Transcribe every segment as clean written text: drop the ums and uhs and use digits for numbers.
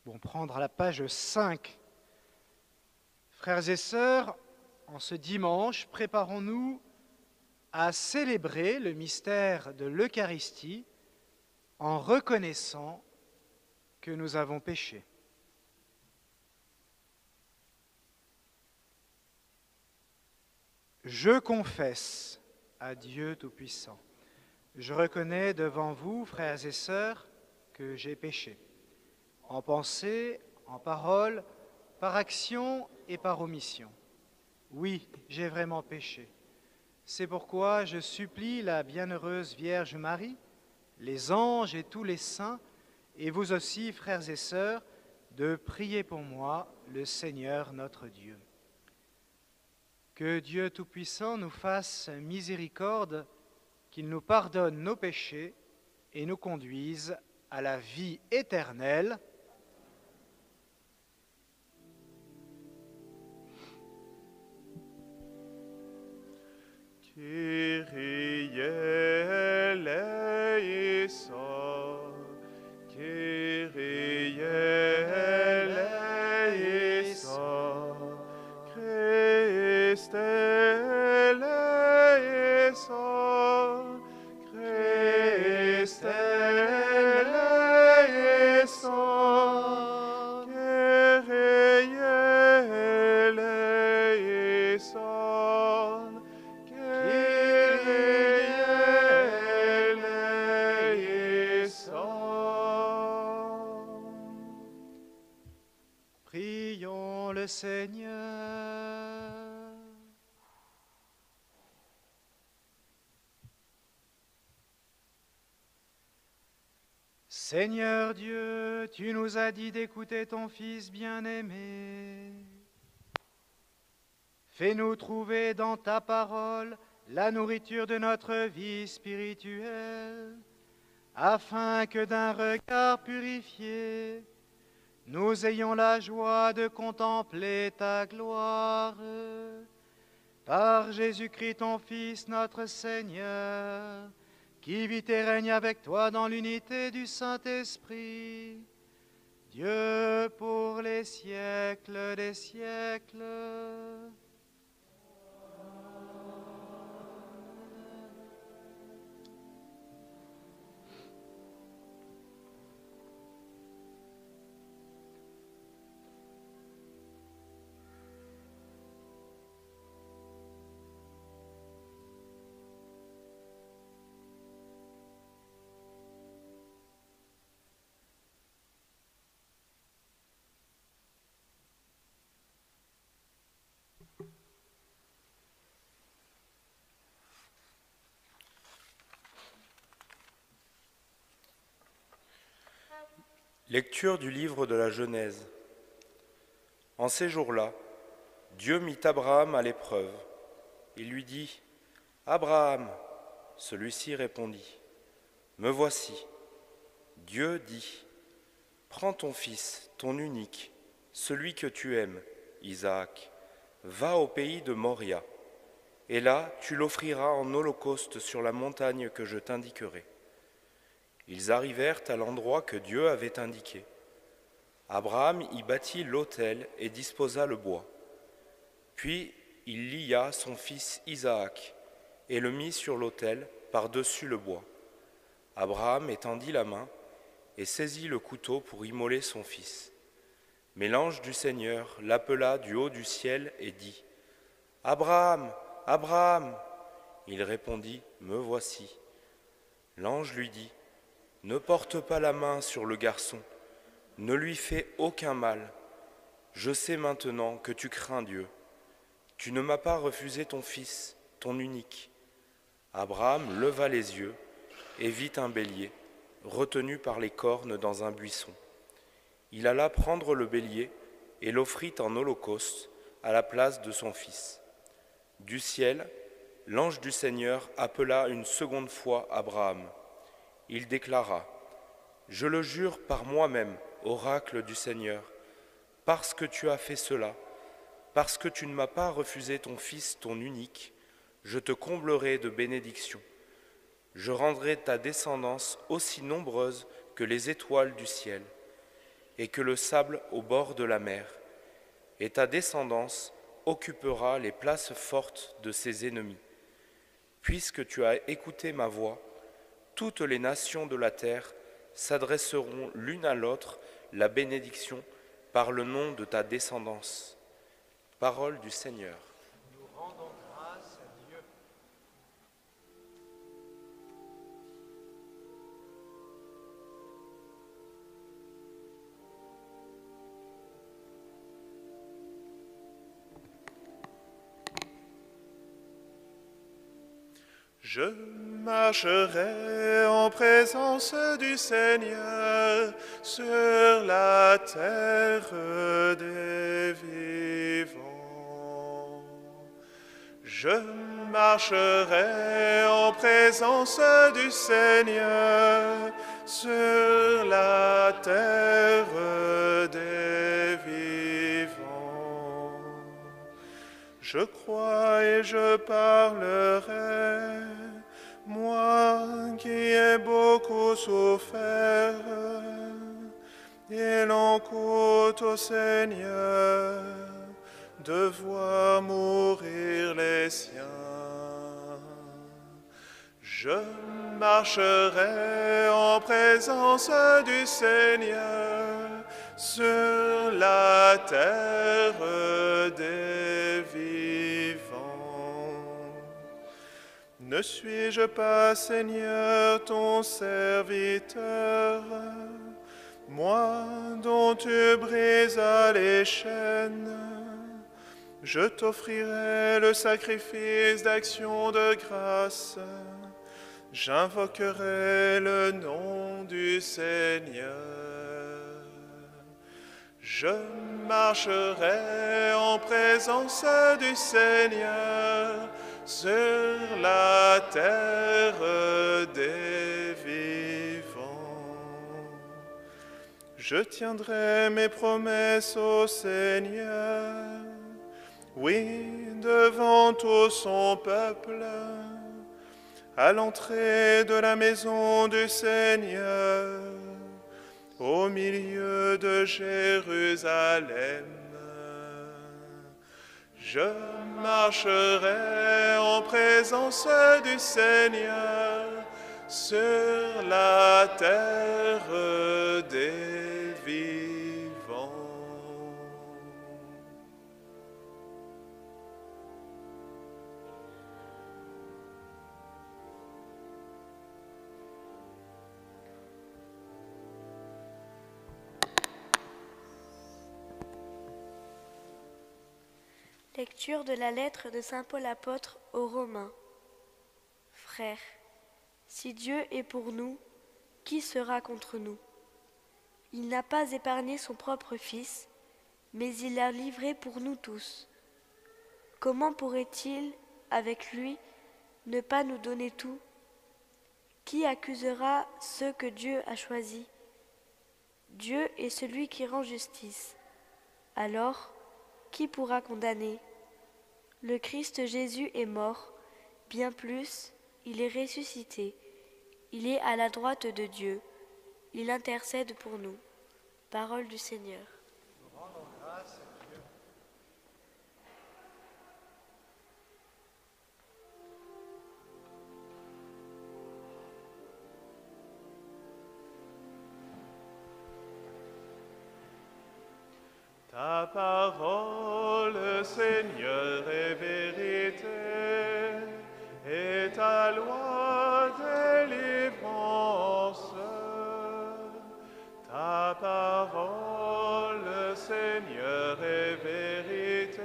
Bon, prendre à la page 5. Frères et sœurs, en ce dimanche, préparons-nous à célébrer le mystère de l'Eucharistie en reconnaissant que nous avons péché. Je confesse à Dieu Tout-Puissant. Je reconnais devant vous, frères et sœurs, que j'ai péché, en pensée, en parole, par action et par omission. Oui, j'ai vraiment péché. C'est pourquoi je supplie la bienheureuse Vierge Marie, les anges et tous les saints, et vous aussi, frères et sœurs, de prier pour moi, le Seigneur notre Dieu. Que Dieu Tout-Puissant nous fasse miséricorde, qu'il nous pardonne nos péchés et nous conduise à la vie éternelle. Kyrie eleison, Kyrie eleison, Christe eleison, Christe eleison, Kyrie eleison. Prions le Seigneur. Seigneur Dieu, tu nous as dit d'écouter ton Fils bien-aimé. Fais-nous trouver dans ta parole la nourriture de notre vie spirituelle, afin que d'un regard purifié, nous ayons la joie de contempler ta gloire. Par Jésus-Christ, ton Fils, notre Seigneur, qui vit et règne avec toi dans l'unité du Saint-Esprit, Dieu pour les siècles des siècles. Lecture du livre de la Genèse. En ces jours-là, Dieu mit Abraham à l'épreuve. Il lui dit : « Abraham !» Celui-ci répondit : « Me voici. » Dieu dit : « Prends ton fils, ton unique, celui que tu aimes, Isaac, va au pays de Moria, et là tu l'offriras en holocauste sur la montagne que je t'indiquerai. » Ils arrivèrent à l'endroit que Dieu avait indiqué. Abraham y bâtit l'autel et disposa le bois. Puis il lia son fils Isaac et le mit sur l'autel par-dessus le bois. Abraham étendit la main et saisit le couteau pour immoler son fils. Mais l'ange du Seigneur l'appela du haut du ciel et dit : « Abraham, Abraham !» Il répondit : « Me voici. » L'ange lui dit : « Ne porte pas la main sur le garçon, ne lui fais aucun mal. Je sais maintenant que tu crains Dieu. Tu ne m'as pas refusé ton fils, ton unique. » Abraham leva les yeux et vit un bélier, retenu par les cornes dans un buisson. Il alla prendre le bélier et l'offrit en holocauste à la place de son fils. Du ciel, l'ange du Seigneur appela une seconde fois Abraham. Il déclara : « Je le jure par moi-même, oracle du Seigneur, parce que tu as fait cela, parce que tu ne m'as pas refusé ton fils, ton unique, je te comblerai de bénédictions. Je rendrai ta descendance aussi nombreuse que les étoiles du ciel. et que le sable au bord de la mer, et ta descendance occupera les places fortes de ses ennemis. Puisque tu as écouté ma voix, toutes les nations de la terre s'adresseront l'une à l'autre la bénédiction par le nom de ta descendance. Parole du Seigneur. Nous rendons grâce à Dieu. Je marcherai en présence du Seigneur sur la terre des vivants. Je marcherai en présence du Seigneur sur la terre des vivants. Je crois et je parlerai, moi qui ai beaucoup souffert, il en coûte au Seigneur de voir mourir les siens. Je marcherai en présence du Seigneur sur la terre des vivants. Ne suis-je pas, Seigneur, ton serviteur, moi dont tu brisas les chaînes? Je t'offrirai le sacrifice d'action de grâce. J'invoquerai le nom du Seigneur. Je marcherai en présence du Seigneur sur la terre des vivants. Je tiendrai mes promesses au Seigneur, oui, devant tout son peuple, à l'entrée de la maison du Seigneur, au milieu de Jérusalem. Je marcherai en présence du Seigneur sur la terre des vivants. Lecture de la lettre de saint Paul apôtre aux Romains. Frères, si Dieu est pour nous, qui sera contre nous? Il n'a pas épargné son propre Fils, mais il l'a livré pour nous tous. Comment pourrait-il, avec lui, ne pas nous donner tout? Qui accusera ceux que Dieu a choisis? Dieu est celui qui rend justice. Alors, qui pourra condamner? Le Christ Jésus est mort, bien plus, il est ressuscité. Il est à la droite de Dieu. Il intercède pour nous. Parole du Seigneur. Nous rendons grâce à Dieu. Ta parole, Seigneur, est vérité, et ta loi délivrance. Ta parole, Seigneur, est vérité,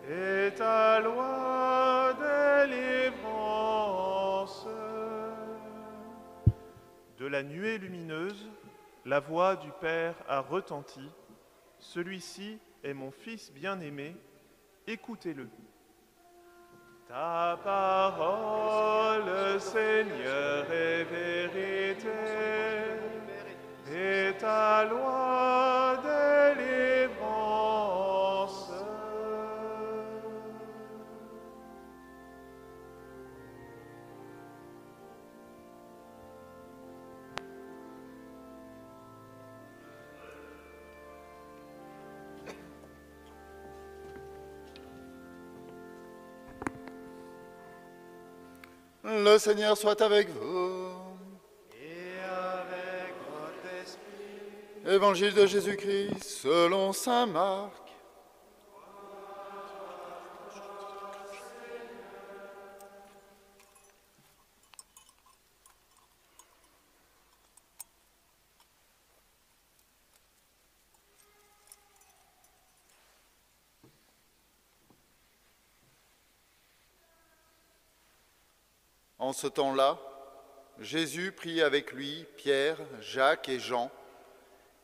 et ta loi délivrance. De la nuée lumineuse, la voix du Père a retenti. Celui-ci est mon Fils bien-aimé, écoutez-le. Ta parole, Seigneur, est vérité, et ta loi délivrance. Le Seigneur soit avec vous. Et avec votre esprit. Évangile de Jésus-Christ selon saint Marc. En ce temps-là, Jésus prit avec lui Pierre, Jacques et Jean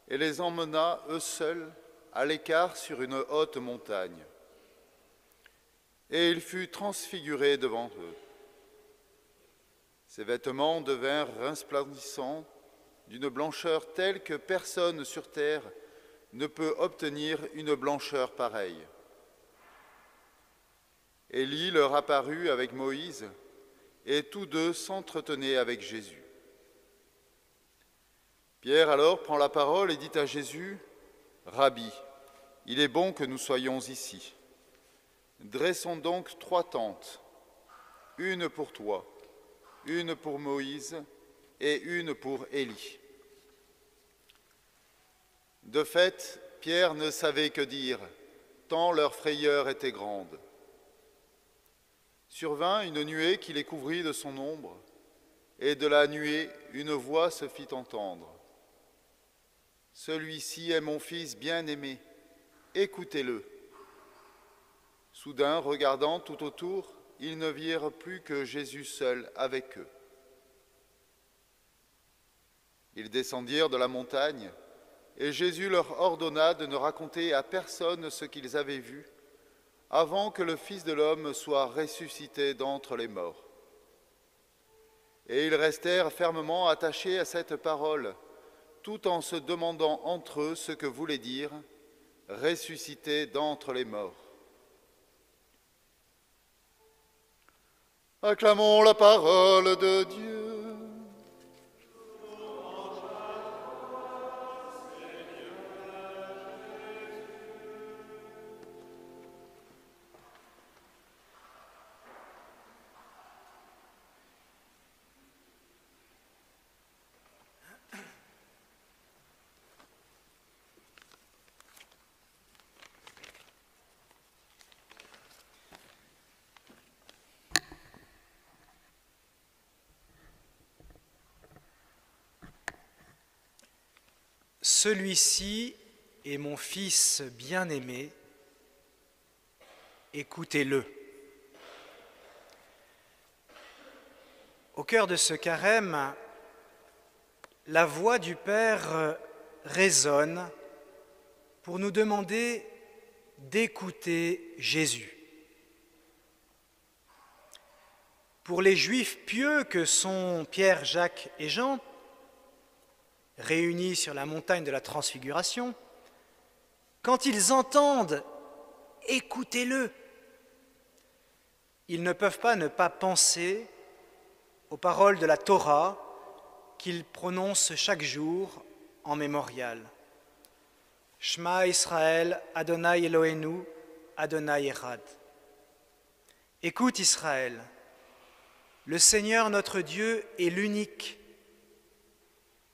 et les emmena eux seuls à l'écart sur une haute montagne. Et il fut transfiguré devant eux. Ses vêtements devinrent resplendissants d'une blancheur telle que personne sur terre ne peut obtenir une blancheur pareille. Élie leur apparut avec Moïse, et tous deux s'entretenaient avec Jésus. Pierre alors prend la parole et dit à Jésus, « Rabbi, il est bon que nous soyons ici. Dressons donc 3 tentes, une pour toi, une pour Moïse et une pour Élie. » De fait, Pierre ne savait que dire, tant leur frayeur était grande. Survint une nuée qui les couvrit de son ombre, et de la nuée une voix se fit entendre. « Celui-ci est mon fils bien-aimé, écoutez-le. » Soudain, regardant tout autour, ils ne virent plus que Jésus seul avec eux. Ils descendirent de la montagne, et Jésus leur ordonna de ne raconter à personne ce qu'ils avaient vu, avant que le Fils de l'homme soit ressuscité d'entre les morts. Et ils restèrent fermement attachés à cette parole, tout en se demandant entre eux ce que voulait dire « ressuscité d'entre les morts ». Acclamons la parole de Dieu. Celui-ci est mon fils bien-aimé, écoutez-le. Au cœur de ce carême, la voix du Père résonne pour nous demander d'écouter Jésus. Pour les Juifs pieux que sont Pierre, Jacques et Jean, réunis sur la montagne de la Transfiguration, quand ils entendent « écoutez-le », ils ne peuvent pas ne pas penser aux paroles de la Torah qu'ils prononcent chaque jour en mémorial. « Shema Israël, Adonai Eloheinu, Adonai Echad » Écoute Israël, le Seigneur notre Dieu est l'unique.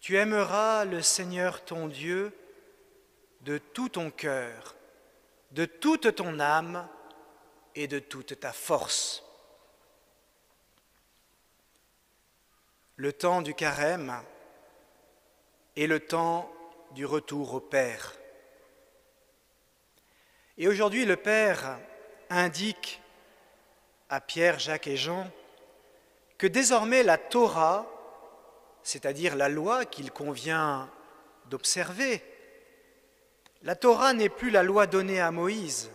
Tu aimeras le Seigneur ton Dieu de tout ton cœur, de toute ton âme et de toute ta force. Le temps du carême est le temps du retour au Père. Et aujourd'hui, le Père indique à Pierre, Jacques et Jean que désormais la Torah, c'est-à-dire la loi qu'il convient d'observer, la Torah n'est plus la loi donnée à Moïse,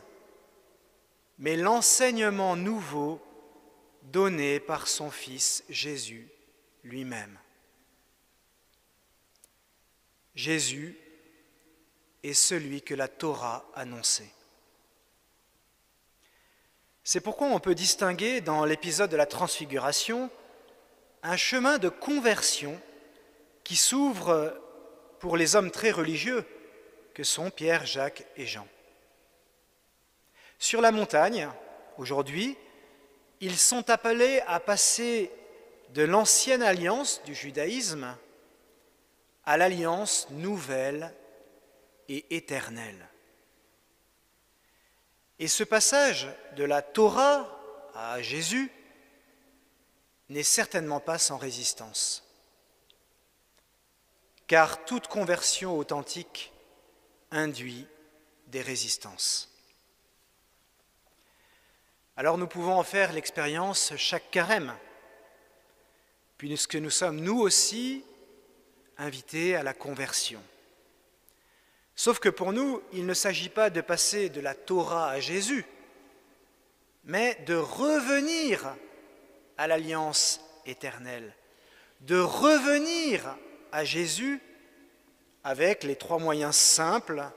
mais l'enseignement nouveau donné par son Fils Jésus lui-même. Jésus est celui que la Torah annonçait. C'est pourquoi on peut distinguer dans l'épisode de la Transfiguration un chemin de conversion qui s'ouvre pour les hommes très religieux que sont Pierre, Jacques et Jean. Sur la montagne, aujourd'hui, ils sont appelés à passer de l'ancienne alliance du judaïsme à l'alliance nouvelle et éternelle. Et ce passage de la Torah à Jésus n'est certainement pas sans résistance, car toute conversion authentique induit des résistances. Alors nous pouvons en faire l'expérience chaque carême, puisque nous sommes nous aussi invités à la conversion. Sauf que pour nous, il ne s'agit pas de passer de la Torah à Jésus, mais de revenir à l'alliance éternelle, de revenir à Jésus avec les 3 moyens simples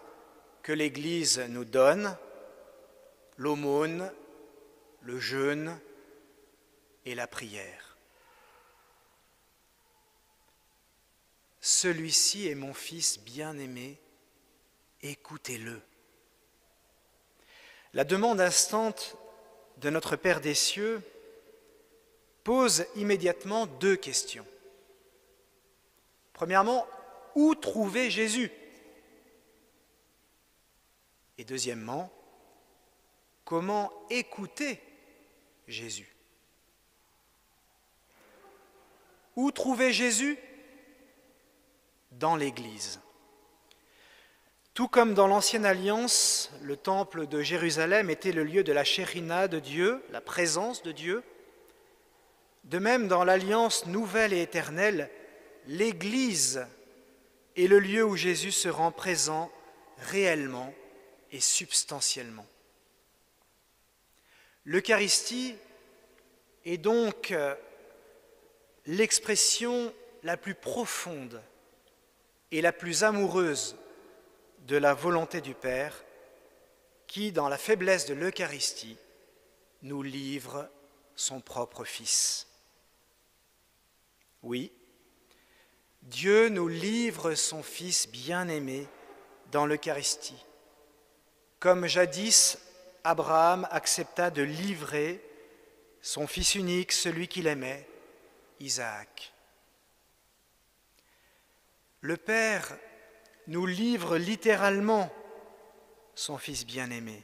que l'Église nous donne, l'aumône, le jeûne et la prière. Celui-ci est mon Fils bien-aimé, écoutez-le. La demande instante de notre Père des cieux pose immédiatement 2 questions. Premièrement, où trouver Jésus ? Et deuxièmement, comment écouter Jésus ? Où trouver Jésus ? Dans l'Église. Tout comme dans l'Ancienne Alliance, le temple de Jérusalem était le lieu de la Shérina de Dieu, la présence de Dieu, de même dans l'Alliance nouvelle et éternelle, l'Église est le lieu où Jésus se rend présent réellement et substantiellement. L'Eucharistie est donc l'expression la plus profonde et la plus amoureuse de la volonté du Père qui, dans la faiblesse de l'Eucharistie, nous livre son propre Fils. Oui, Dieu nous livre son Fils bien-aimé dans l'Eucharistie, comme jadis Abraham accepta de livrer son Fils unique, celui qu'il aimait, Isaac. Le Père nous livre littéralement son Fils bien-aimé,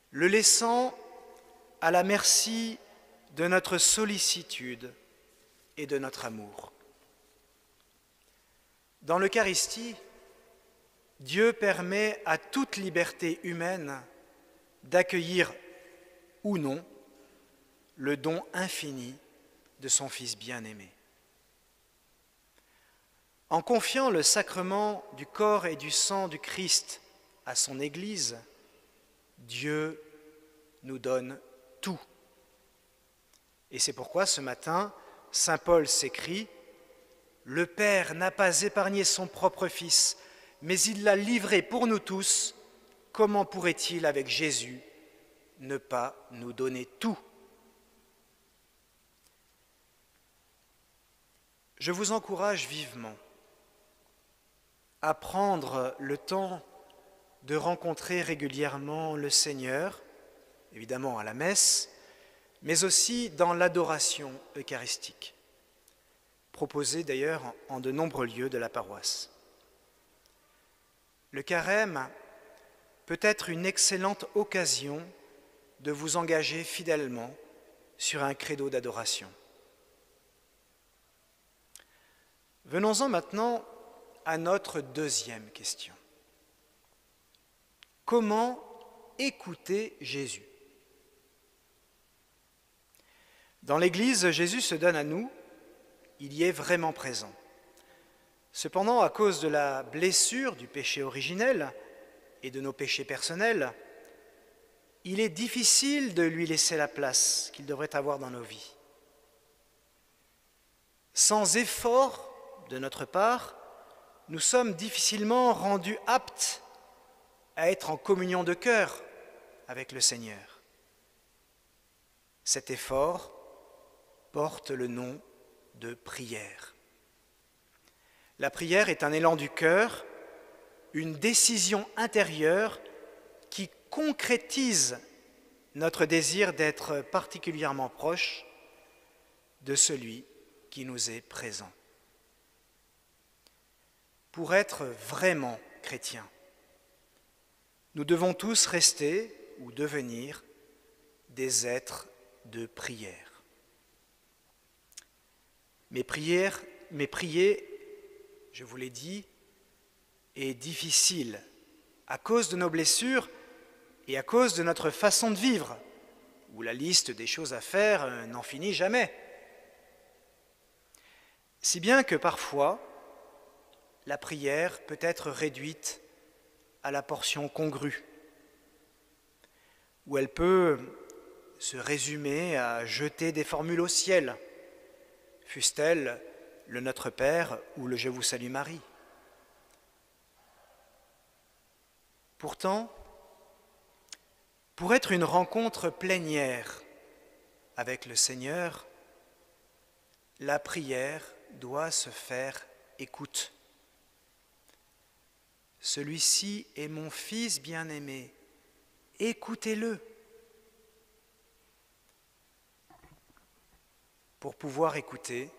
le laissant à la merci de notre sollicitude et de notre amour. Dans l'Eucharistie, Dieu permet à toute liberté humaine d'accueillir ou non le don infini de son Fils bien-aimé. En confiant le sacrement du corps et du sang du Christ à son Église, Dieu nous donne tout. Et c'est pourquoi ce matin, saint Paul s'écrie « Le Père n'a pas épargné son propre Fils, mais il l'a livré pour nous tous. Comment pourrait-il, avec Jésus, ne pas nous donner tout ?» Je vous encourage vivement à prendre le temps de rencontrer régulièrement le Seigneur, évidemment à la messe, mais aussi dans l'adoration eucharistique, proposée d'ailleurs en de nombreux lieux de la paroisse. Le carême peut être une excellente occasion de vous engager fidèlement sur un credo d'adoration. Venons-en maintenant à notre deuxième question. Comment écouter Jésus ? Dans l'Église, Jésus se donne à nous, il y est vraiment présent. Cependant, à cause de la blessure du péché originel et de nos péchés personnels, il est difficile de lui laisser la place qu'il devrait avoir dans nos vies. Sans effort de notre part, nous sommes difficilement rendus aptes à être en communion de cœur avec le Seigneur. Cet effort porte le nom de prière. La prière est un élan du cœur, une décision intérieure qui concrétise notre désir d'être particulièrement proche de celui qui nous est présent. Pour être vraiment chrétiens, nous devons tous rester ou devenir des êtres de prière. Mais prier, je vous l'ai dit, est difficile à cause de nos blessures et à cause de notre façon de vivre, où la liste des choses à faire n'en finit jamais. Si bien que parfois, la prière peut être réduite à la portion congrue, où elle peut se résumer à jeter des formules au ciel, fût-elle le Notre Père ou le Je vous salue Marie. Pourtant, pour être une rencontre plénière avec le Seigneur, la prière doit se faire écoute. Celui-ci est mon Fils bien-aimé, écoutez-le. Pour pouvoir écouter,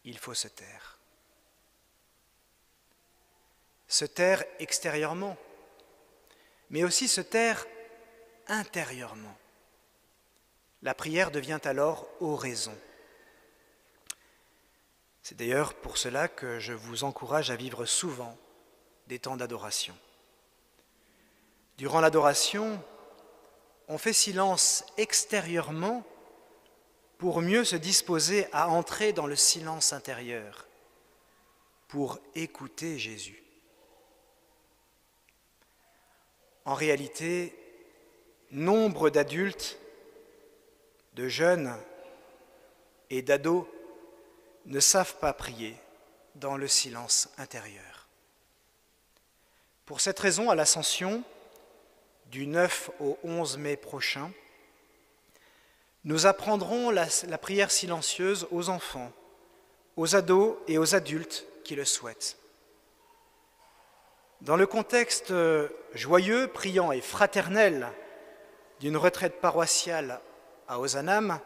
il faut se taire. Se taire extérieurement, mais aussi se taire intérieurement. La prière devient alors oraison. C'est d'ailleurs pour cela que je vous encourage à vivre souvent des temps d'adoration. Durant l'adoration, on fait silence extérieurement pour mieux se disposer à entrer dans le silence intérieur, pour écouter Jésus. En réalité, nombre d'adultes, de jeunes et d'ados ne savent pas prier dans le silence intérieur. Pour cette raison, à l'Ascension, du 9 au 11 mai prochain, nous apprendrons la prière silencieuse aux enfants, aux ados et aux adultes qui le souhaitent. Dans le contexte joyeux, priant et fraternel d'une retraite paroissiale à Ozanam,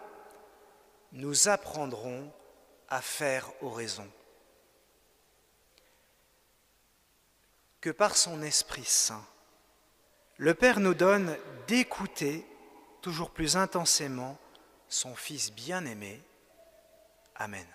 nous apprendrons à faire oraison. Que par son Esprit Saint, le Père nous donne d'écouter toujours plus intensément son Fils bien-aimé. Amen.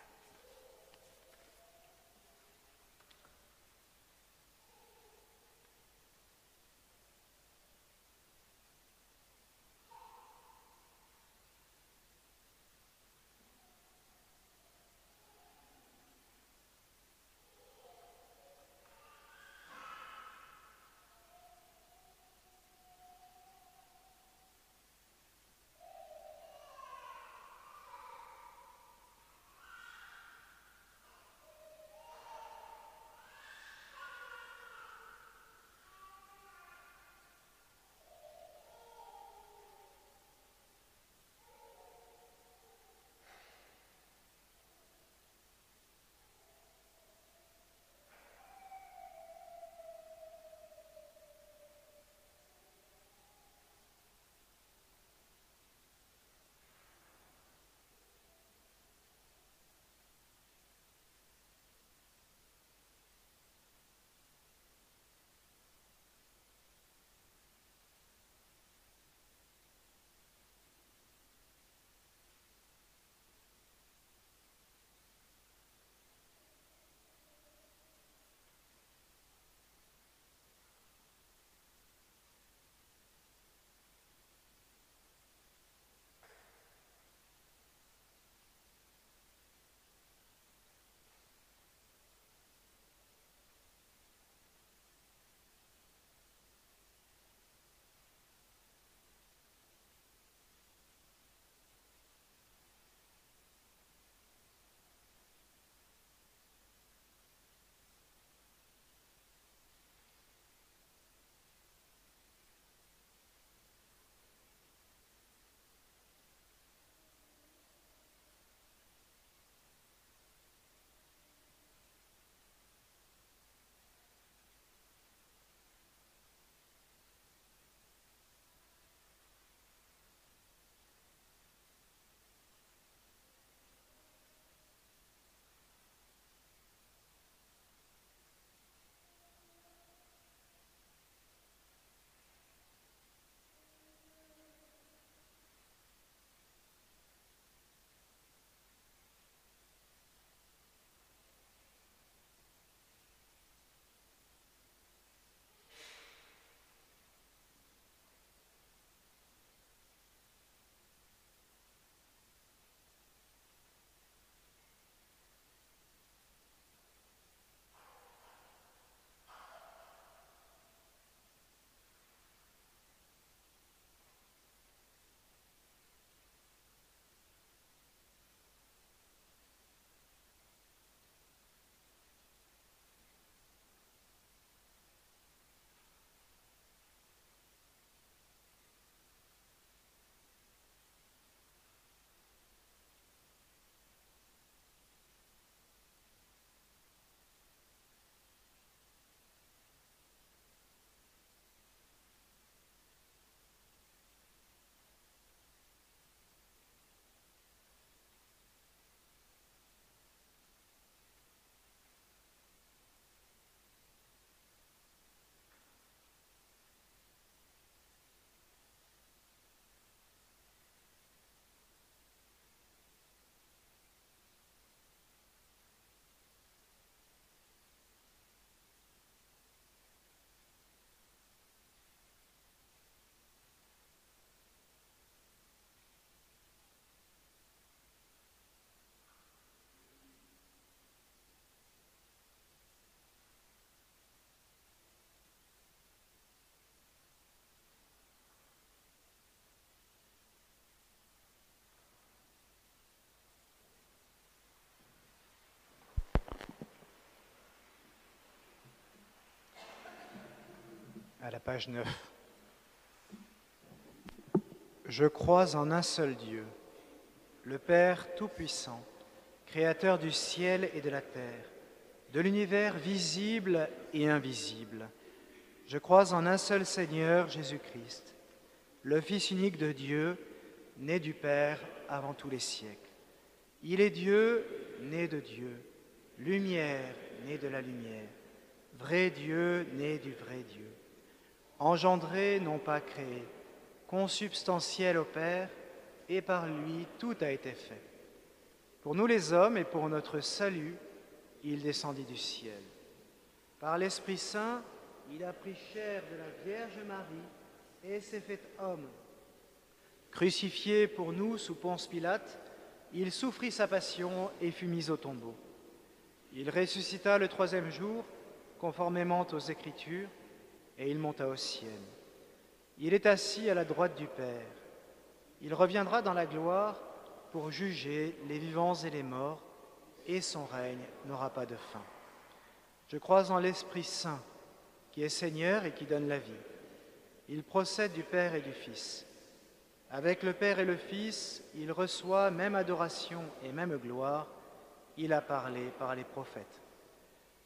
à la page 9. Je crois en un seul Dieu, le Père Tout-Puissant, Créateur du ciel et de la terre, de l'univers visible et invisible. Je crois en un seul Seigneur, Jésus-Christ, le Fils unique de Dieu, né du Père avant tous les siècles. Il est Dieu, né de Dieu, lumière, né de la lumière, vrai Dieu, né du vrai Dieu, engendré, non pas créé, consubstantiel au Père, et par lui tout a été fait. Pour nous les hommes et pour notre salut, il descendit du ciel. Par l'Esprit Saint, il a pris chair de la Vierge Marie et s'est fait homme. Crucifié pour nous sous Ponce Pilate, il souffrit sa passion et fut mis au tombeau. Il ressuscita le troisième jour, conformément aux Écritures, et il monta au ciel. Il est assis à la droite du Père. Il reviendra dans la gloire pour juger les vivants et les morts, et son règne n'aura pas de fin. Je crois en l'Esprit Saint, qui est Seigneur et qui donne la vie. Il procède du Père et du Fils. Avec le Père et le Fils, il reçoit même adoration et même gloire. Il a parlé par les prophètes.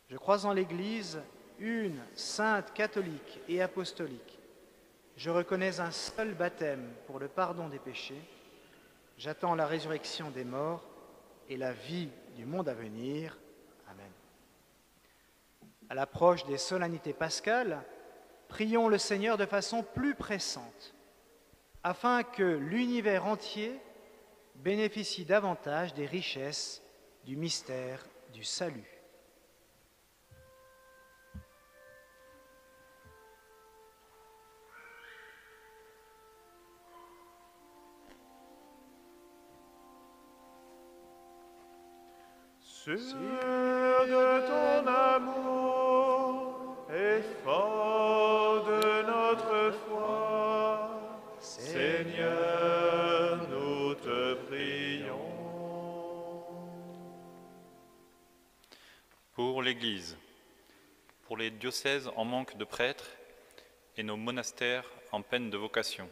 Je crois en l'Église, une, sainte, catholique et apostolique. Je reconnais un seul baptême pour le pardon des péchés. J'attends la résurrection des morts et la vie du monde à venir. Amen. À l'approche des solennités pascales, prions le Seigneur de façon plus pressante, afin que l'univers entier bénéficie davantage des richesses du mystère du salut. Sûr de ton amour et fort de notre foi, Seigneur, nous te prions. Pour l'Église, pour les diocèses en manque de prêtres et nos monastères en peine de vocation,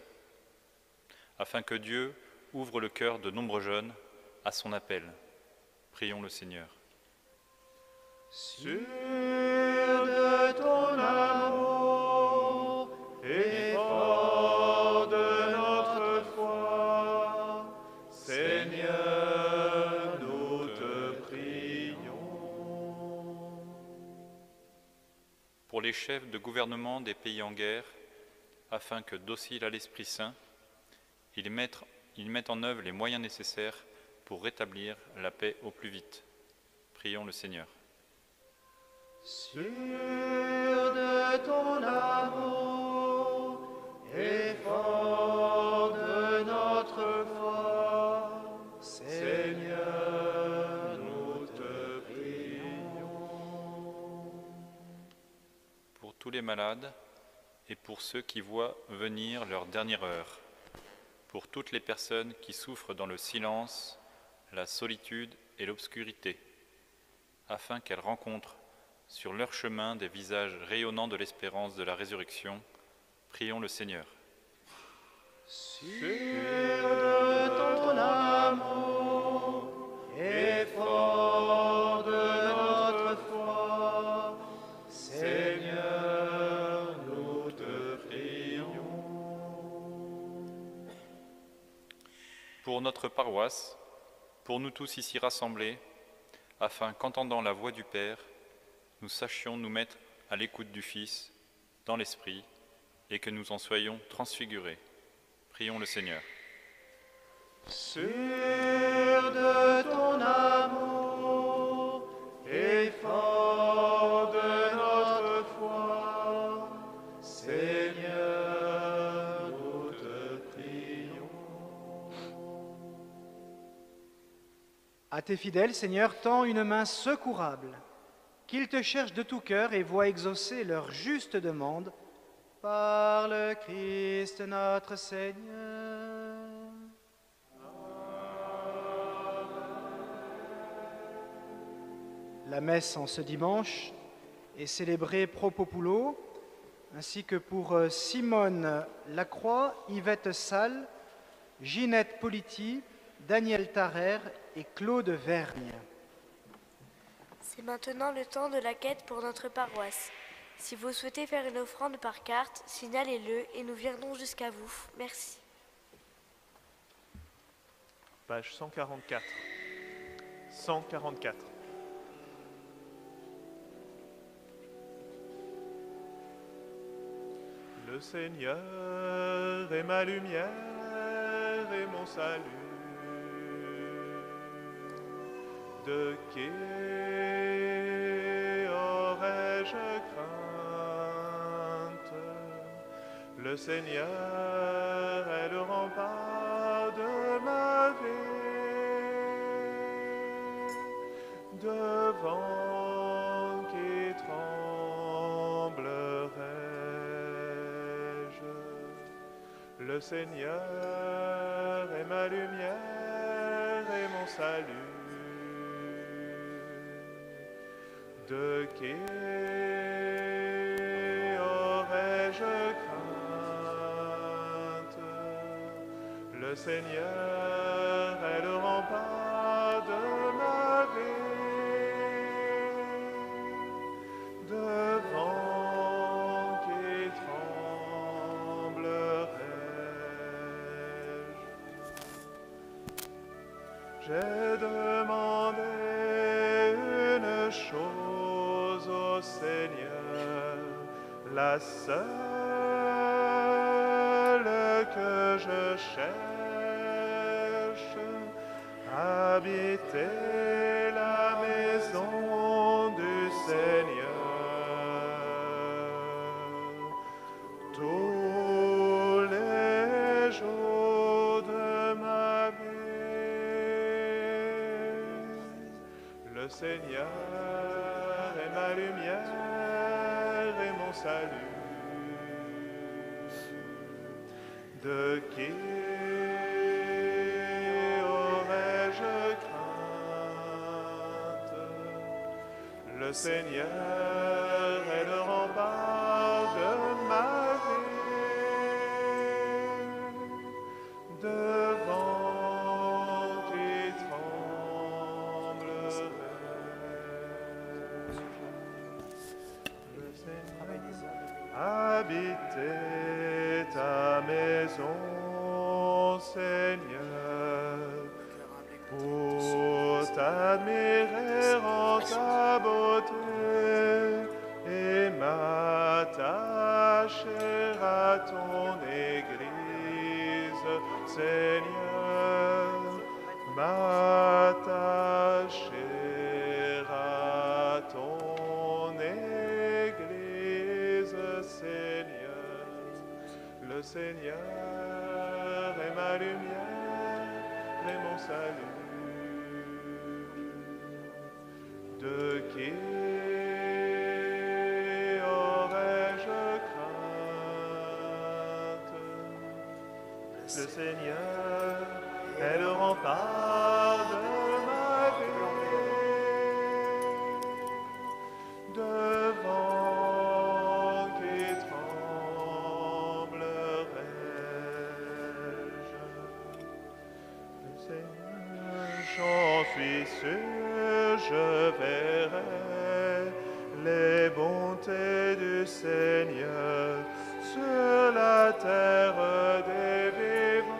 afin que Dieu ouvre le cœur de nombreux jeunes à son appel. Prions le Seigneur. Sûr de ton amour et fort de notre foi, Seigneur, nous te prions. Pour les chefs de gouvernement des pays en guerre, afin que, dociles à l'Esprit Saint, ils mettent en œuvre les moyens nécessaires pour rétablir la paix au plus vite. Prions le Seigneur. Sûr de ton amour et fort de notre foi, Seigneur, nous te prions. Pour tous les malades et pour ceux qui voient venir leur dernière heure, pour toutes les personnes qui souffrent dans le silence, la solitude et l'obscurité, afin qu'elles rencontrent sur leur chemin des visages rayonnants de l'espérance de la résurrection, prions le Seigneur. Sûr de ton amour et fort de notre foi, Seigneur, nous te prions. Pour notre paroisse, pour nous tous ici rassemblés, afin qu'entendant la voix du Père, nous sachions nous mettre à l'écoute du Fils, dans l'Esprit, et que nous en soyons transfigurés. Prions le Seigneur. Sûr de ton amour et fort de notre foi, Seigneur, nous te prions. À tes fidèles, Seigneur, tends une main secourable, qu'ils te cherchent de tout cœur et voient exaucer leur juste demande par le Christ notre Seigneur. La messe en ce dimanche est célébrée pro populo, ainsi que pour Simone Lacroix, Yvette Salle, Ginette Politi, Daniel Tarère et Claude Vergne. C'est maintenant le temps de la quête pour notre paroisse. Si vous souhaitez faire une offrande par carte, signalez-le et nous viendrons jusqu'à vous. Merci. Page 144. 144. Le Seigneur est ma lumière et mon salut. De qui aurais-je crainte? Le Seigneur est le rempart de ma vie. Devant qui tremblerai-je? Le Seigneur est ma lumière et mon salut. De qui aurais-je crainte? Le Seigneur est le rempart de ma vie. Devant qui tremblerai-je? J'ai demandé une chose au Seigneur, la seule que je cherche, habiter la maison du Seigneur tous les jours de ma vie. Le Seigneur est ma lumière et mon salut. De qui aurais-je crainte? Le Seigneur est le rempart de ma vie. Devant qui tremblerai-je? Le Seigneur habiter ta maison, Seigneur, pour t'admirer en ta beauté et m'attacher à ton Église, Seigneur, m'attacher à ton Église, Seigneur. Le Seigneur est ma lumière et mon salut. De qui aurais-je crainte? Le Seigneur est le rempart de ma vie. Devant qui tremblerai-je? Le Seigneur, j'en suis sûr, je verrai les bontés du Seigneur sur la terre des vivants.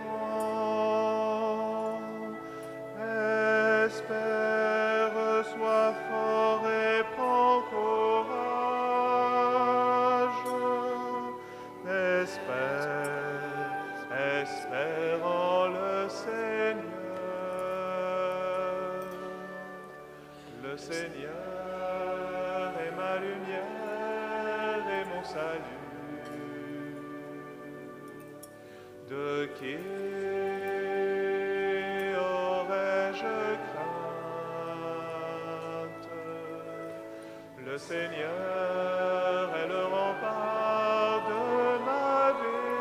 Espère, sois fort et prends courage. Espère en le Seigneur. Le Seigneur est ma lumière et mon salut. De qui aurais-je crainte? Le Seigneur est le rempart de ma vie.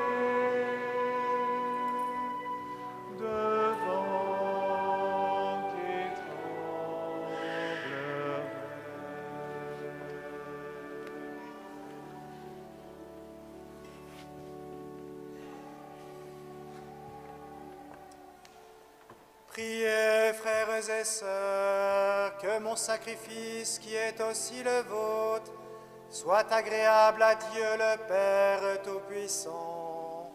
Devant qui tremblerai. et sœurs, que mon sacrifice, qui est aussi le vôtre, soit agréable à Dieu le Père Tout-Puissant.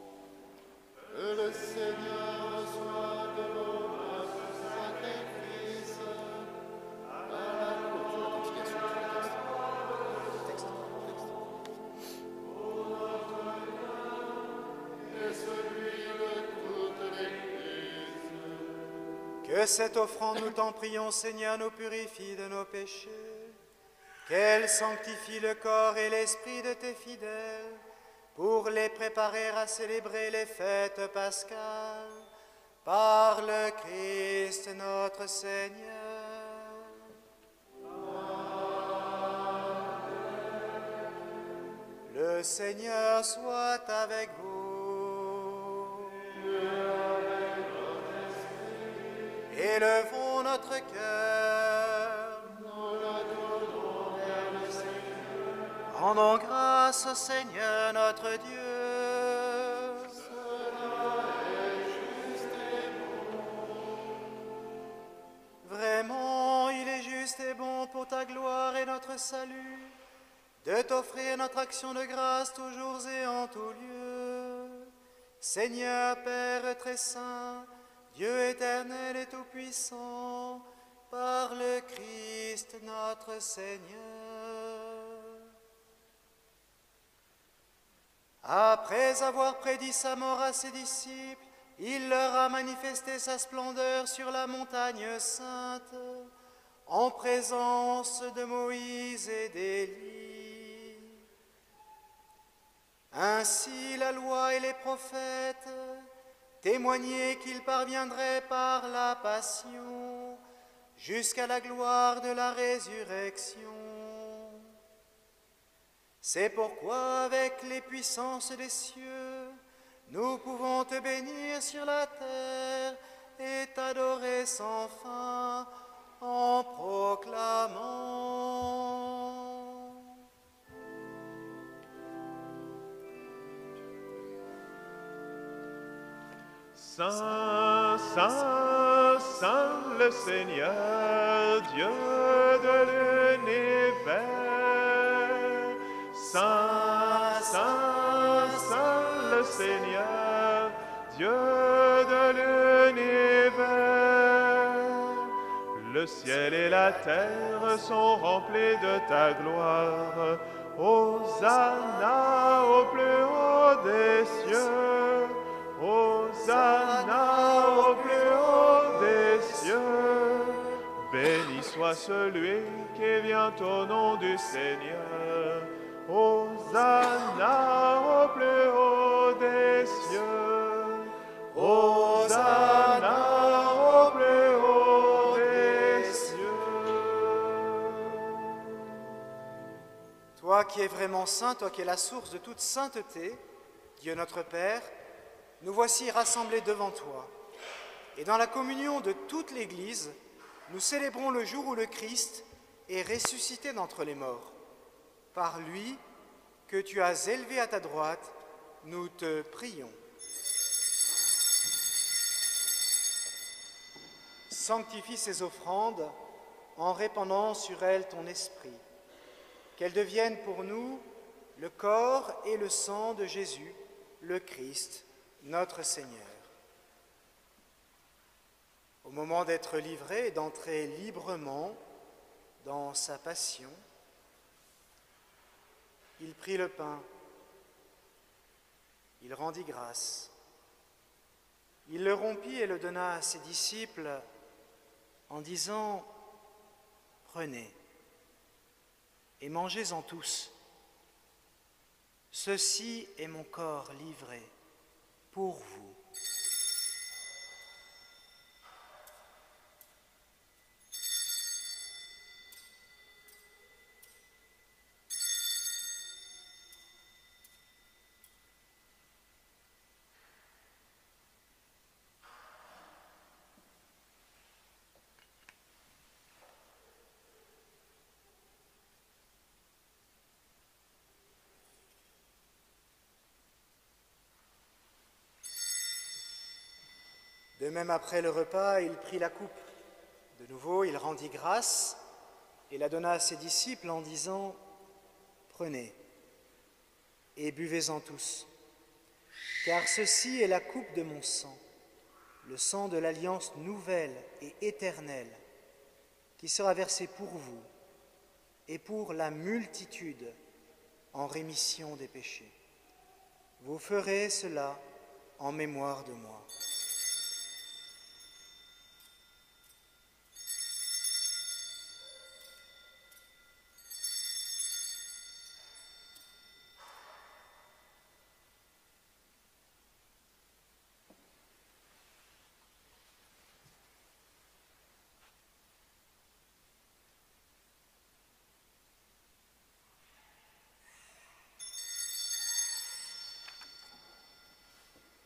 Que le Seigneur reçoive de vos mains ce sacrifice à la glorification du texte. Et celui de toute l'Église. Que cette offrande, nous t'en prions, Seigneur, nous purifie de nos péchés, qu'elle sanctifie le corps et l'esprit de tes fidèles, pour les préparer à célébrer les fêtes pascales, par le Christ notre Seigneur. Le Seigneur soit avec vous. Élevons notre cœur. Rendons grâce au Seigneur notre Dieu. Vraiment, il est juste et bon pour ta gloire et notre salut, de t'offrir notre action de grâce toujours et en tout lieu. Seigneur, Père très saint, Dieu éternel et tout-puissant, par le Christ notre Seigneur. Après avoir prédit sa mort à ses disciples, il leur a manifesté sa splendeur sur la montagne sainte, en présence de Moïse et d'Élie. Ainsi la loi et les prophètes témoignaient qu'il parviendrait par la passion jusqu'à la gloire de la résurrection. C'est pourquoi, avec les puissances des cieux, nous pouvons te bénir sur la terre et t'adorer sans fin en proclamant. Saint, Saint, Saint le Seigneur, Dieu de l'univers. Saint, Saint, Saint le Seigneur, Dieu de l'univers. Le ciel et la terre sont remplis de ta gloire. Hosanna au plus haut des cieux. Hosanna au plus haut des cieux. Béni soit celui qui vient au nom du Seigneur. Hosanna au plus haut des cieux. Hosanna au plus haut des cieux. Toi qui es vraiment saint, toi qui es la source de toute sainteté, Dieu notre Père, nous voici rassemblés devant toi. Et dans la communion de toute l'Église, nous célébrons le jour où le Christ est ressuscité d'entre les morts. Par lui, que tu as élevé à ta droite, nous te prions. Sanctifie ces offrandes en répandant sur elles ton esprit, qu'elles deviennent pour nous le corps et le sang de Jésus, le Christ, notre Seigneur. Au moment d'être livré et d'entrer librement dans sa passion, il prit le pain, il rendit grâce, il le rompit et le donna à ses disciples en disant « Prenez et mangez-en tous, ceci est mon corps livré pour vous. » De même, après le repas, il prit la coupe de nouveau, il rendit grâce et la donna à ses disciples en disant « Prenez et buvez-en tous, car ceci est la coupe de mon sang, le sang de l'alliance nouvelle et éternelle, qui sera versé pour vous et pour la multitude en rémission des péchés. Vous ferez cela en mémoire de moi. »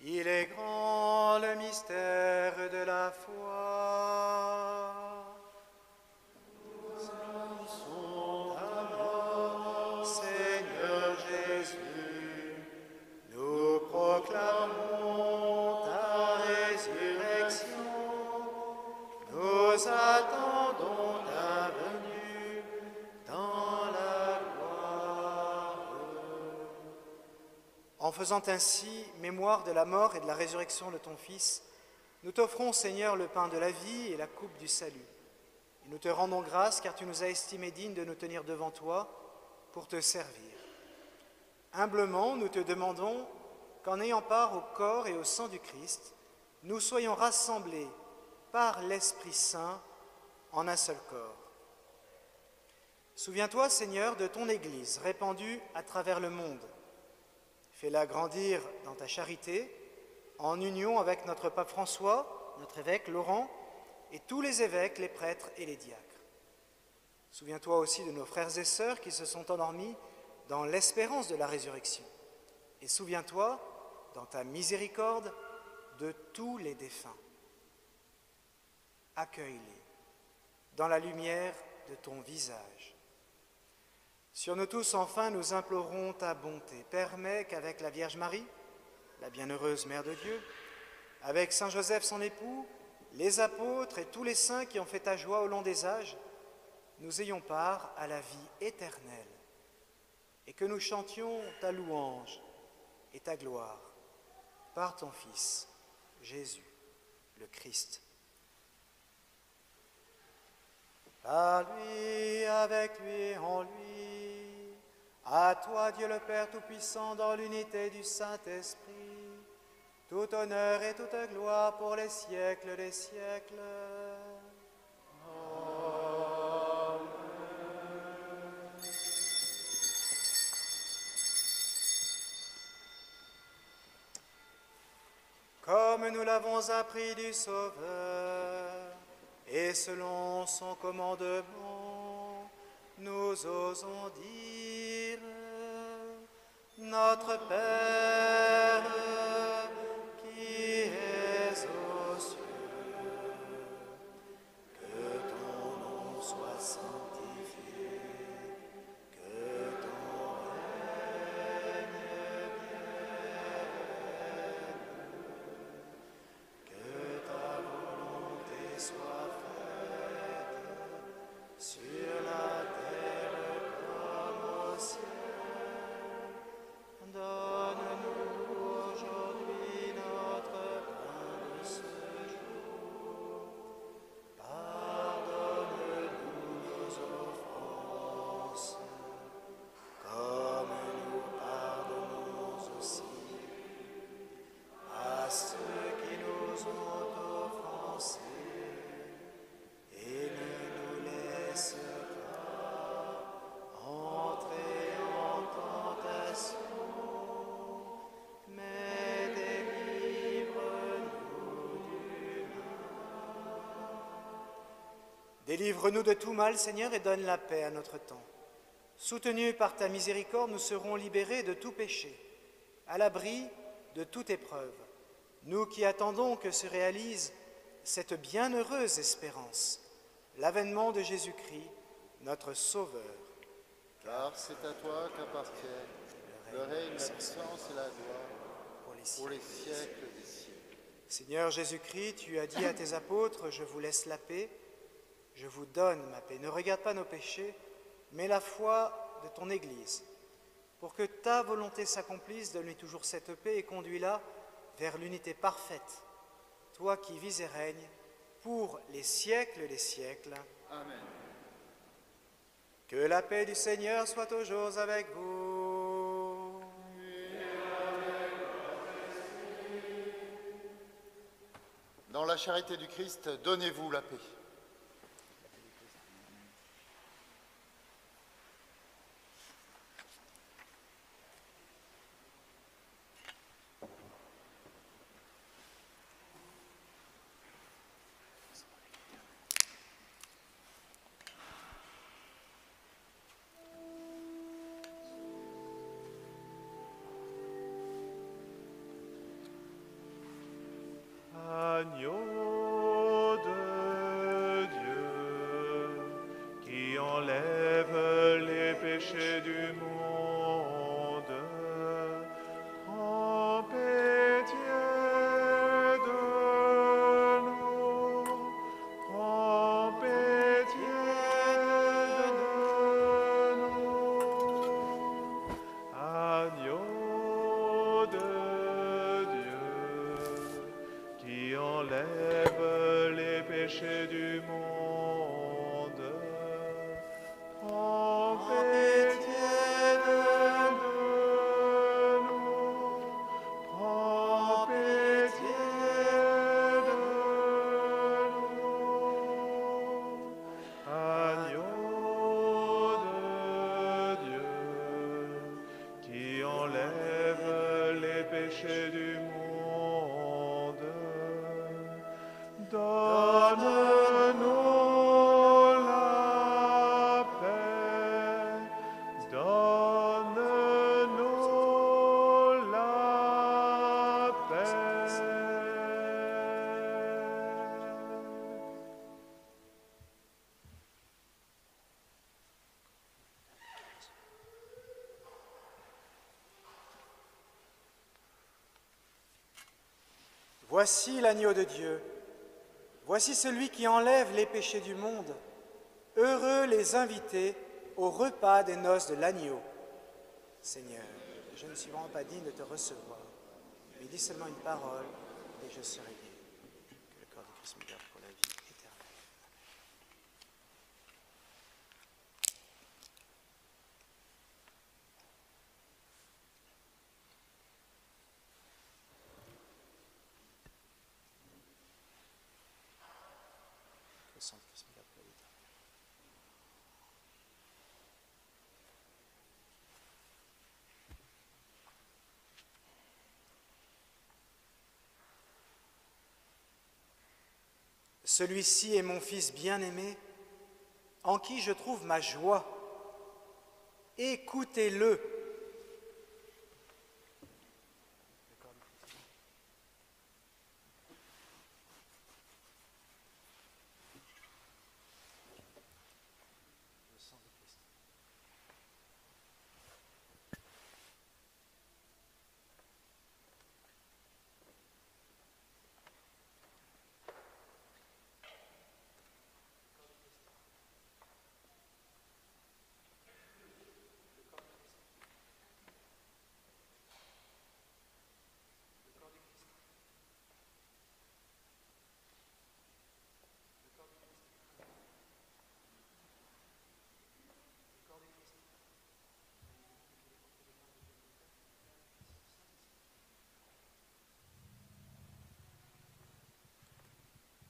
Il est grand le mystère de la foi. Nous annonçons ta mort, Seigneur Jésus. Nous proclamons ta résurrection. Nous attendons ta venue dans la gloire. En faisant ainsi mémoire de la mort et de la résurrection de ton Fils, nous t'offrons, Seigneur, le pain de la vie et la coupe du salut. Et nous te rendons grâce car tu nous as estimés dignes de nous tenir devant toi pour te servir. Humblement, nous te demandons qu'en ayant part au corps et au sang du Christ, nous soyons rassemblés par l'Esprit Saint en un seul corps. Souviens-toi, Seigneur, de ton Église répandue à travers le monde. Fais-la grandir dans ta charité, en union avec notre pape François, notre évêque Laurent, et tous les évêques, les prêtres et les diacres. Souviens-toi aussi de nos frères et sœurs qui se sont endormis dans l'espérance de la résurrection. Et souviens-toi, dans ta miséricorde, de tous les défunts. Accueille-les dans la lumière de ton visage. Sur nous tous, enfin, nous implorons ta bonté. Permets qu'avec la Vierge Marie, la bienheureuse Mère de Dieu, avec Saint Joseph son époux, les apôtres et tous les saints qui ont fait ta joie au long des âges, nous ayons part à la vie éternelle et que nous chantions ta louange et ta gloire par ton Fils, Jésus, le Christ. Par lui, avec lui, en lui, à toi, Dieu le Père Tout-Puissant, dans l'unité du Saint-Esprit, tout honneur et toute gloire pour les siècles des siècles. Amen. Comme nous l'avons appris du Sauveur, et selon son commandement, nous osons dire, Notre Père, qui es aux cieux, que ton nom soit sanctifié, que ton règne vienne, que ta volonté soit faite sur la terre comme au ciel. Donne-nous aujourd'hui notre pain de ce jour. Pardonne-nous nos offenses, comme nous pardonnons aussi à ceux qui nous ont offensés. Et ne nous laisse pas entrer en tentation, mais délivre-nous du mal. Délivre-nous de tout mal, Seigneur, et donne la paix à notre temps. Soutenus par ta miséricorde, nous serons libérés de tout péché, à l'abri de toute épreuve, nous qui attendons que se réalise cette bienheureuse espérance, l'avènement de Jésus-Christ, notre Sauveur. Car c'est à toi qu'appartiennent le règne, la puissance et la gloire pour les siècles des siècles. Seigneur Jésus-Christ, tu as dit à tes apôtres, je vous laisse la paix, Je vous donne ma paix. Ne regarde pas nos péchés, mais la foi de ton Église. Pour que ta volonté s'accomplisse, donne-lui toujours cette paix et conduis-la vers l'unité parfaite. Toi qui vis et règnes pour les siècles des siècles. Amen. Que la paix du Seigneur soit toujours avec vous. Dans la charité du Christ, donnez-vous la paix. Agneau de Dieu, qui enlève les péchés du monde, prends pitié de nous, prends pitié de nous. Agneau de Dieu, qui enlève les péchés du monde, prends pitié de nous, prends pitié de nous. Agneau de Dieu, qui enlève les péchés du monde, donne-nous la paix, donne-nous la paix. Voici l'agneau de Dieu. Voici celui qui enlève les péchés du monde. Heureux les invités au repas des noces de l'agneau. Seigneur, je ne suis vraiment pas digne de te recevoir, mais dis seulement une parole et je serai guéri. Que le corps de Christ me garde pour la vie éternelle. Que le sang de Christ me garde pour la vie éternelle. Celui-ci est mon Fils bien-aimé, en qui je trouve ma joie. Écoutez-le.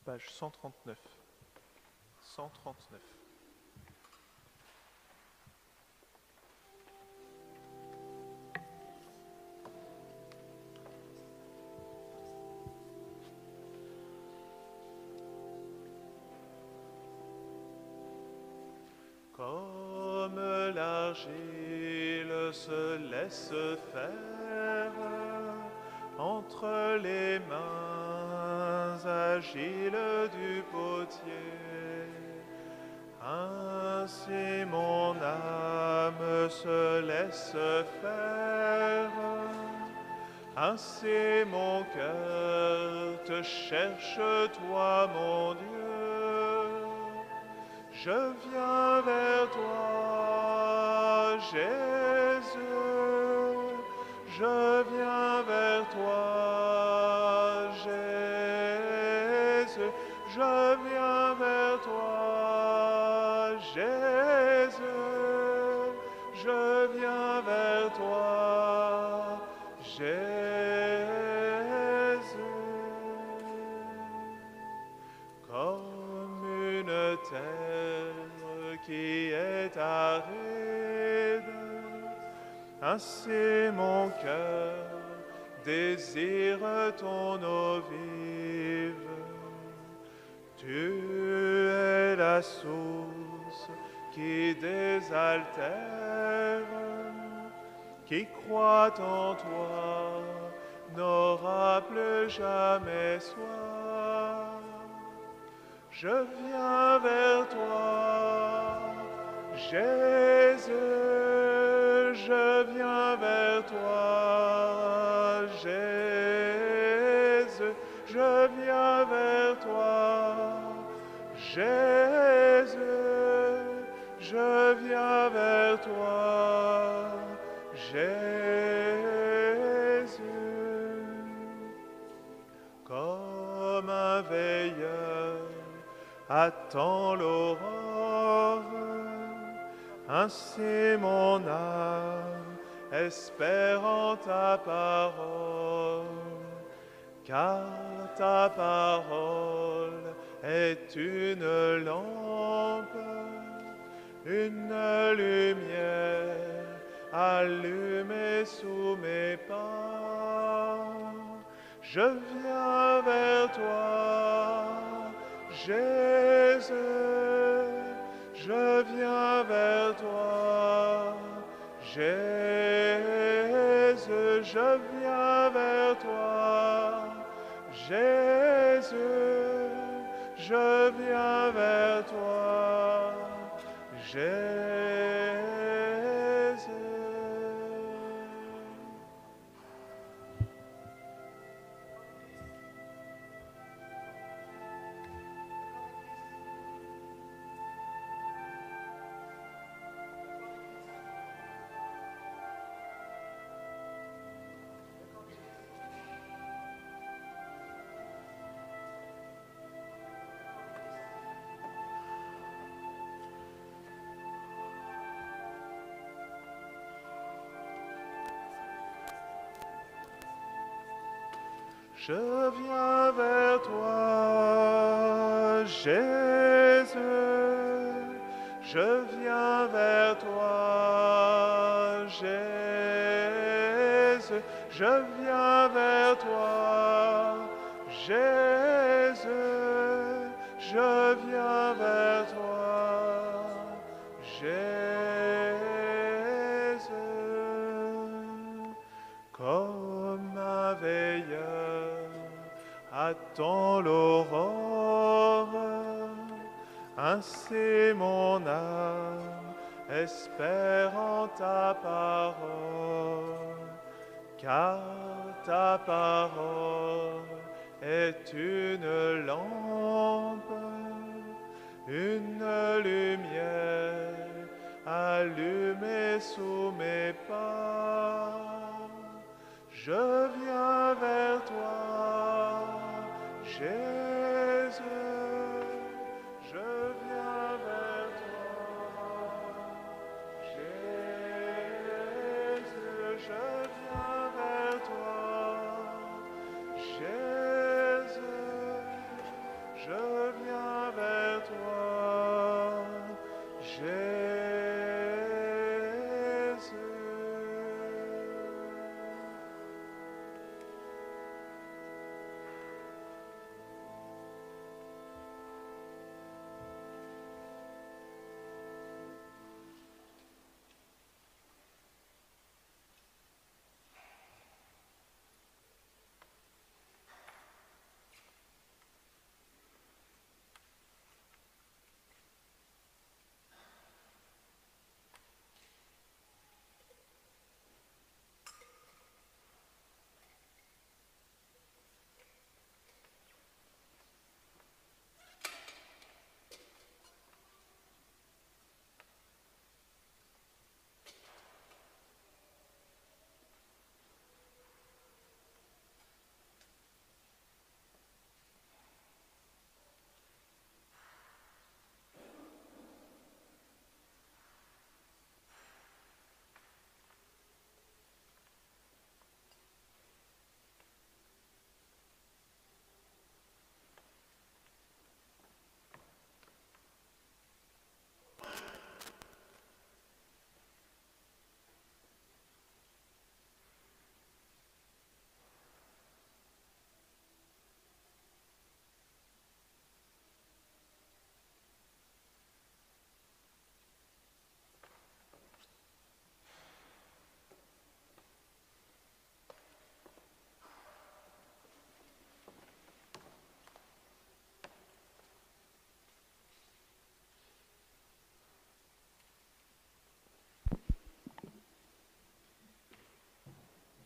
Page 139. 139. Comme l'argile se laisse faire entre les mains agiles du potier, ainsi mon âme se laisse faire, ainsi mon cœur te cherche, toi mon Dieu. Je viens vers toi, Jésus. Je viens vers toi, Jésus. Je viens vers toi, Jésus. Je viens vers toi, Jésus. Comme une terre qui est aride, ainsi mon cœur désire ton eau vive. Tu es la source qui désaltère, qui croit en toi n'aura plus jamais soif. Je viens vers toi, Jésus. Je viens vers toi, Jésus. Je viens vers toi, Jésus. Je viens vers toi, Jésus. Comme un veilleur attend l'aurore, ainsi mon âme espère en ta parole, car ta parole est une lampe, une lumière allumée sous mes pas. Je viens vers toi, Jésus. Je viens vers toi, Jésus. Je viens vers toi, Jésus. Je viens vers toi, Jésus. Je viens vers toi, Jésus. Je viens vers toi, Jésus. Je viens vers toi, Jésus. Je viens vers toi, Jésus. Comme un veilleur attend l'aurore, ainsi mon âme espère en ta parole, car ta parole est une lampe, une lumière allumée sous mes pas. Je viens vers toi, Jésus. Je viens vers toi, Jésus. Je viens vers toi, Jésus. Je viens vers toi, Jésus.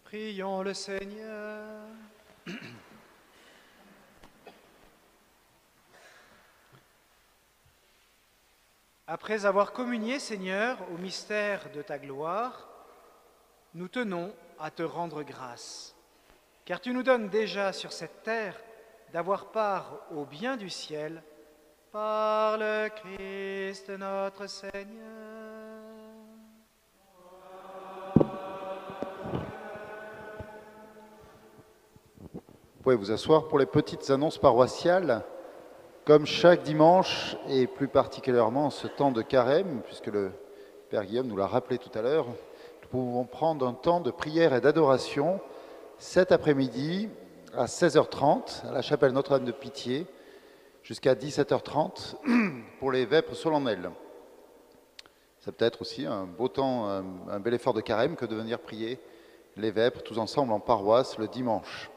Prions le Seigneur. Après avoir communié, Seigneur, au mystère de ta gloire, nous tenons à te rendre grâce, car tu nous donnes déjà sur cette terre d'avoir part au bien du ciel par le Christ notre Seigneur. Vous pouvez vous asseoir pour les petites annonces paroissiales. Comme chaque dimanche, et plus particulièrement en ce temps de carême, puisque le Père Guillaume nous l'a rappelé tout à l'heure, nous pouvons prendre un temps de prière et d'adoration cet après-midi à 16h30 à la chapelle Notre-Dame de Pitié, jusqu'à 17h30 pour les vêpres solennelles. C'est peut-être aussi un beau temps, un bel effort de carême que de venir prier les vêpres tous ensemble en paroisse le dimanche.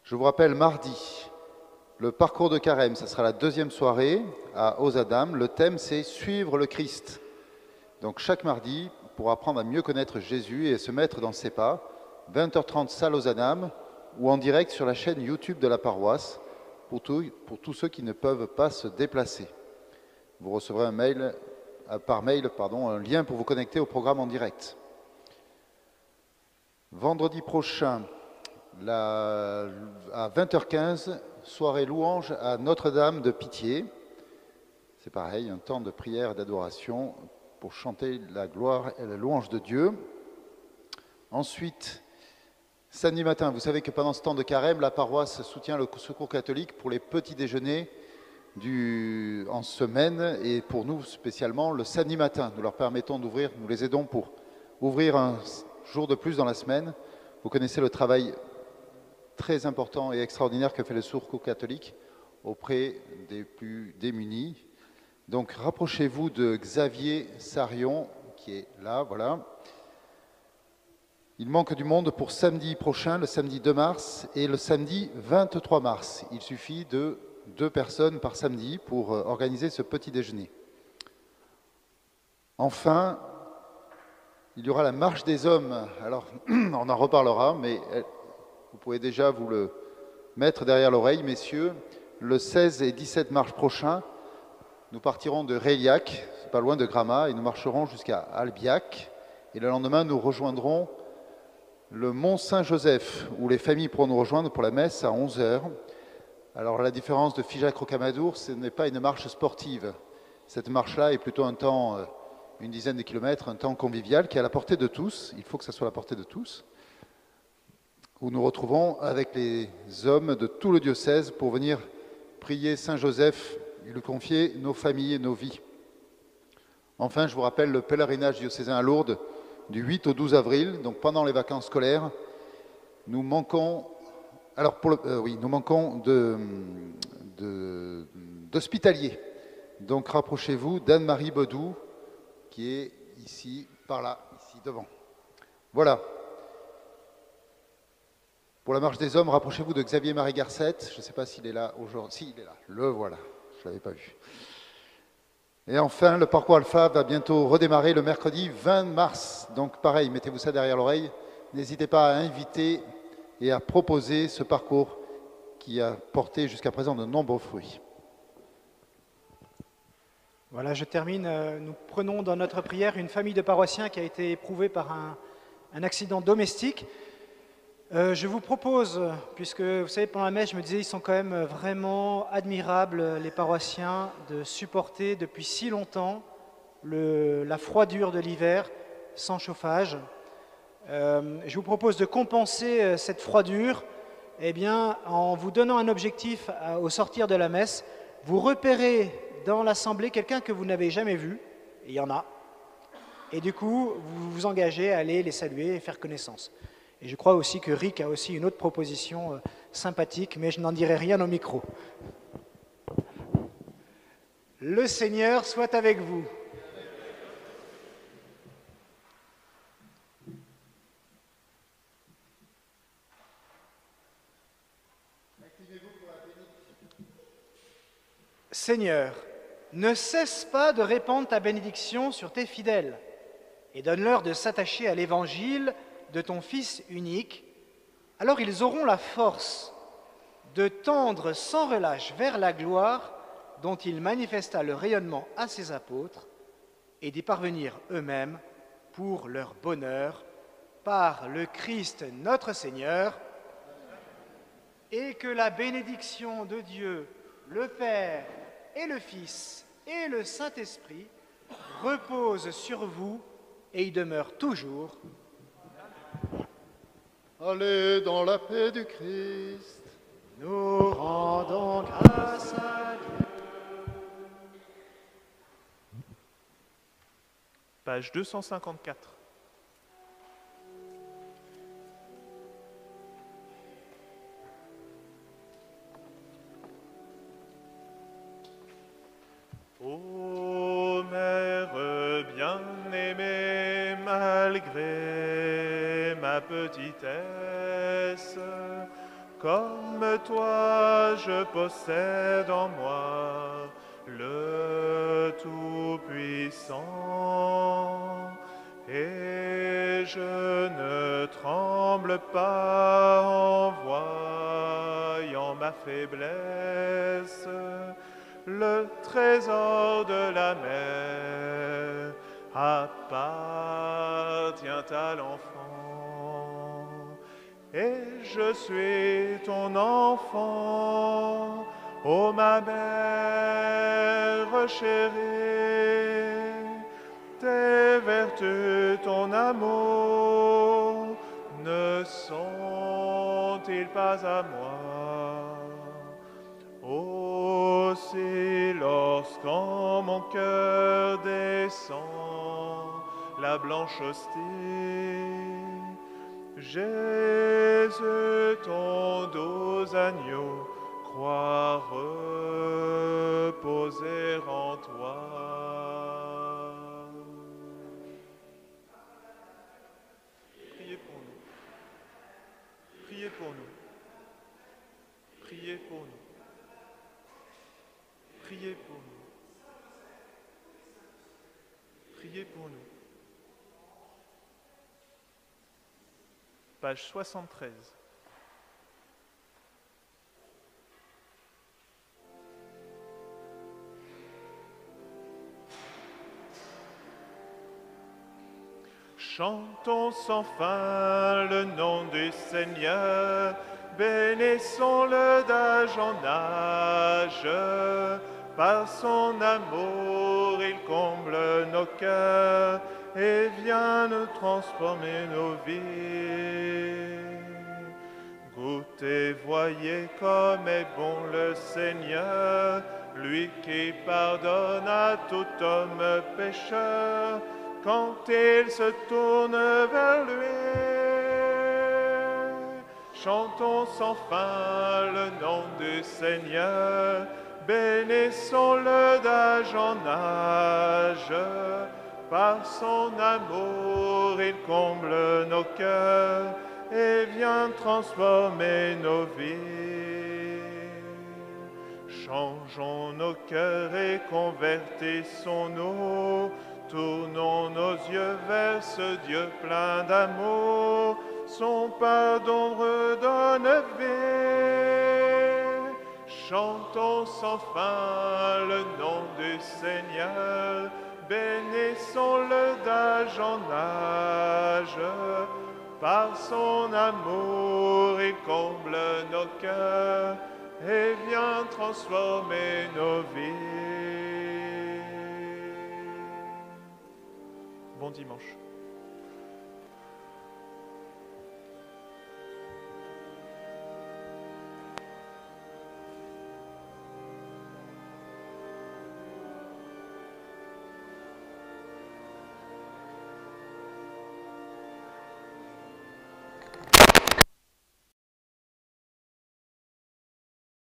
Je vous rappelle mardi, le parcours de carême, ce sera la deuxième soirée à Ozadam. Le thème, c'est « Suivre le Christ ». Donc chaque mardi, pour apprendre à mieux connaître Jésus et se mettre dans ses pas, 20h30 salle Ozadam ou en direct sur la chaîne YouTube de la paroisse pour tous ceux qui ne peuvent pas se déplacer. Vous recevrez par mail un lien pour vous connecter au programme en direct. Vendredi prochain, à 20h15, soirée louange à Notre-Dame de Pitié. C'est pareil, un temps de prière et d'adoration pour chanter la gloire et la louange de Dieu. Ensuite, samedi matin, vous savez que pendant ce temps de carême, la paroisse soutient le Secours catholique pour les petits déjeuners en semaine et pour nous spécialement le samedi matin. Nous leur permettons d'ouvrir, nous les aidons pour ouvrir un jour de plus dans la semaine. Vous connaissez le travail très important et extraordinaire que fait le Secours catholique auprès des plus démunis. Donc rapprochez-vous de Xavier Sarion, qui est là, voilà. Il manque du monde pour samedi prochain, le samedi 2 mars et le samedi 23 mars. Il suffit de 2 personnes par samedi pour organiser ce petit déjeuner. Enfin, il y aura la marche des hommes. Alors, on en reparlera, mais vous pouvez déjà vous le mettre derrière l'oreille, messieurs. Le 16 et 17 mars prochain, nous partirons de Reilhac, c'est pas loin de Gramat, et nous marcherons jusqu'à Albiac. Et le lendemain, nous rejoindrons le Mont Saint-Joseph, où les familles pourront nous rejoindre pour la messe à 11h. Alors, la différence de Figeac-Rocamadour, ce n'est pas une marche sportive. Cette marche-là est plutôt un temps, une dizaine de kilomètres, un temps convivial qui est à la portée de tous. Il faut que ça soit à la portée de tous, où nous retrouvons avec les hommes de tout le diocèse pour venir prier Saint-Joseph et lui confier nos familles et nos vies. Enfin, je vous rappelle le pèlerinage diocésain à Lourdes du 8 au 12 avril, donc pendant les vacances scolaires. Nous manquons, nous manquons d'hospitaliers. Donc rapprochez-vous d'Anne-Marie Baudou, qui est ici, par là, ici devant. Voilà. Pour la marche des hommes, rapprochez-vous de Xavier-Marie Garcette. Je ne sais pas s'il est là aujourd'hui. Si, il est là. Le voilà. Je ne l'avais pas vu. Et enfin, le parcours Alpha va bientôt redémarrer le mercredi 20 mars. Donc pareil, mettez-vous ça derrière l'oreille. N'hésitez pas à inviter et à proposer ce parcours qui a porté jusqu'à présent de nombreux fruits. Voilà, je termine. Nous prenons dans notre prière une famille de paroissiens qui a été éprouvée par un accident domestique. Je vous propose, puisque vous savez, pendant la messe, je me disais, ils sont quand même vraiment admirables, les paroissiens, de supporter depuis si longtemps la froidure de l'hiver sans chauffage. Je vous propose de compenser cette froidure en vous donnant un objectif au sortir de la messe. Vous repérez dans l'assemblée quelqu'un que vous n'avez jamais vu, et il y en a, et du coup, vous vous engagez à aller les saluer et faire connaissance. Et je crois aussi que Rick a aussi une autre proposition sympathique, mais je n'en dirai rien au micro. Le Seigneur soit avec vous. Seigneur, ne cesse pas de répandre ta bénédiction sur tes fidèles et donne-leur de s'attacher à l'Évangile de ton Fils unique, alors ils auront la force de tendre sans relâche vers la gloire dont il manifesta le rayonnement à ses apôtres et d'y parvenir eux-mêmes pour leur bonheur, par le Christ notre Seigneur, et que la bénédiction de Dieu, le Père et le Fils et le Saint-Esprit repose sur vous et y demeure toujours. Allez dans la paix du Christ. Nous rendons grâce à Dieu. Page 254. Ô mère bien-aimée, malgré ma petitesse, comme toi je possède en moi le Tout-Puissant, et je ne tremble pas en voyant ma faiblesse. Le trésor de la mer appartient à l'enfant, et je suis ton enfant, ô ma mère chérie. Tes vertus, ton amour, ne sont-ils pas à moi? Aussi, lorsqu'en mon cœur descend la blanche hostie, Jésus, ton doux agneau, croit reposer en toi. Priez pour nous. Priez pour nous. Priez pour nous. Priez pour nous. Priez pour nous. Page 73. Chantons sans fin le nom du Seigneur, bénissons-le d'âge en âge. Par son amour, il comble nos cœurs et vient nous transformer nos vies. Goûtez, voyez comme est bon le Seigneur, lui qui pardonne à tout homme pécheur, quand il se tourne vers lui. Chantons sans fin le nom du Seigneur, bénissons-le d'âge en âge. Par son amour, il comble nos cœurs et vient transformer nos vies. Changeons nos cœurs et convertissons-nous. Tournons nos yeux vers ce Dieu plein d'amour. Son pardon redonne vie. Chantons sans fin le nom du Seigneur, bénissons-le d'âge en âge. Par son amour, il comble nos cœurs et vient transformer nos vies. Bon dimanche.